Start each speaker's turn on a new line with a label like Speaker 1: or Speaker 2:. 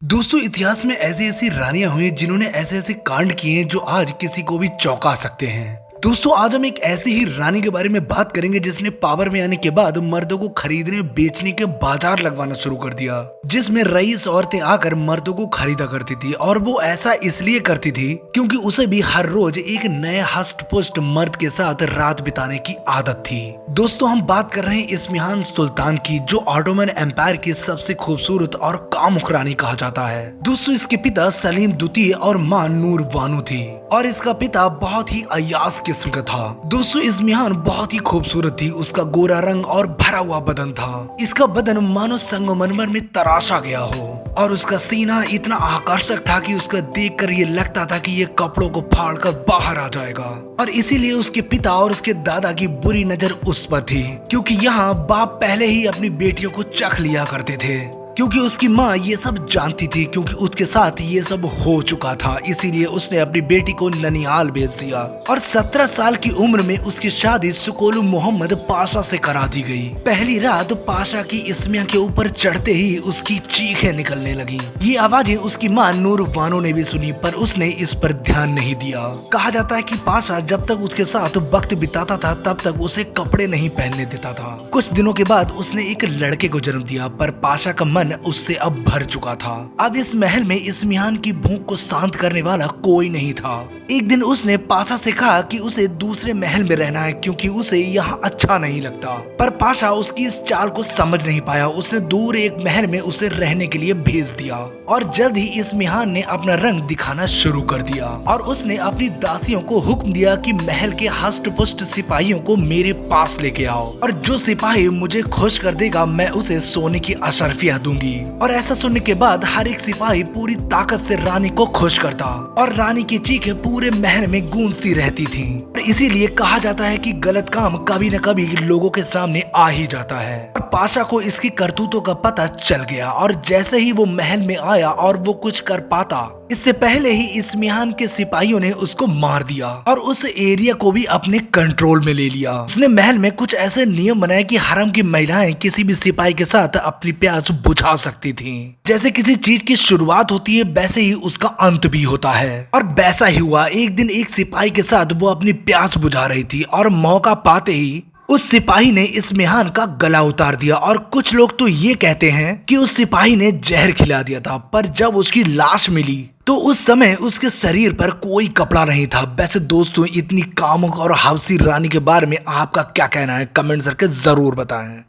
Speaker 1: दोस्तों इतिहास में ऐसी ऐसी रानियां हुई जिन्होंने ऐसे ऐसे कांड किए हैं जो आज किसी को भी चौंका सकते हैं। दोस्तों आज हम एक ऐसी ही रानी के बारे में बात करेंगे जिसने पावर में आने के बाद मर्दों को खरीदने बेचने के बाजार लगवाना शुरू कर दिया, जिसमें रईस औरतें आकर मर्दों को खरीदा करती थी और वो ऐसा इसलिए करती थी क्योंकि उसे भी हर रोज एक नए हष्ट पुष्ट मर्द के साथ रात बिताने की आदत थी। दोस्तों हम बात कर रहे हैं इस्मिहान सुल्तान की, जो ऑटोमन एम्पायर की सबसे खूबसूरत और कामुक रानी कहा जाता है। दोस्तों इसके पिता सलीम द्वितीय और मां नूर बानो थी और इसका पिता बहुत ही अयास किस्म का था। दोस्तों इस्मिहान बहुत ही खूबसूरत थी, उसका गोरा रंग और भरा हुआ बदन था। इसका बदन मानो संगमरमर में तराशा गया हो और उसका सीना इतना आकर्षक था कि उसका देखकर ये लगता था कि ये कपड़ों को फाड़कर बाहर आ जाएगा। और इसीलिए उसके पिता और उसके दादा की बुरी नजर उस पर थी, क्योंकि यहाँ बाप पहले ही अपनी बेटियों को चख लिया करते थे, क्योंकि उसकी माँ ये सब जानती थी, क्योंकि उसके साथ ये सब हो चुका था। इसीलिए उसने अपनी बेटी को ननिहाल भेज दिया और 17 साल की उम्र में उसकी शादी सुकोलू मोहम्मद पाशा से करा दी गई। पहली रात पाशा की इस्मिया के ऊपर चढ़ते ही उसकी चीखें निकलने लगी। ये आवाजें उसकी माँ नूर बानो ने भी सुनी, पर उसने इस पर ध्यान नहीं दिया। कहा जाता है कि पाशा जब तक उसके साथ वक्त बिताता था तब तक उसे कपड़े नहीं पहनने देता था। कुछ दिनों के बाद उसने एक लड़के को जन्म दिया, पर पाशा का मन उससे अब भर चुका था। अब इस महल में इस्मिहान की भूख को शांत करने वाला कोई नहीं था। एक दिन उसने पाशा से कहा कि उसे दूसरे महल में रहना है, क्योंकि उसे यहाँ अच्छा नहीं लगता। पर पाशा उसकी इस चाल को समझ नहीं पाया। उसने दूर एक महल में उसे रहने के लिए भेज दिया और जल्द ही इस्मिहान ने अपना रंग दिखाना शुरू कर दिया और उसने अपनी दासियों को हुक्म दिया कि महल के हष्ट पुष्ट सिपाहियों को मेरे पास लेके आओ और जो सिपाही मुझे खुश कर देगा मैं उसे सोने की अशर्फियां दूंगी। और ऐसा सुनने के बाद हर एक सिपाही पूरी ताकत से रानी को खुश करता और रानी की चीखें पूरे महल में गूंजती रहती थी। और इसीलिए कहा जाता है कि गलत काम कभी न कभी लोगों के सामने आ ही जाता है। और पाशा को इसकी करतूतों का पता चल गया और जैसे ही वो महल में आया और वो कुछ कर पाता, इससे पहले ही इस्मिहान के सिपाहियों ने उसको मार दिया और उस एरिया को भी अपने कंट्रोल में ले लिया। उसने महल में कुछ ऐसे नियम बनाए कि हरम की महिलाएं किसी भी सिपाही के साथ अपनी प्यास बुझा सकती थीं। जैसे किसी चीज की शुरुआत होती है वैसे ही उसका अंत भी होता है। और वैसा ही हुआ। एक दिन एक सिपाही के साथ वो अपनी प्यास बुझा रही थी और मौका पाते ही उस सिपाही ने इस्मिहान का गला उतार दिया। और कुछ लोग तो ये कहते हैं कि उस सिपाही ने जहर खिला दिया था, पर जब उसकी लाश मिली तो उस समय उसके शरीर पर कोई कपड़ा नहीं था। वैसे दोस्तों इतनी कामुक और हवसी रानी के बारे में आपका क्या कहना है, कमेंट करके जरूर बताएं।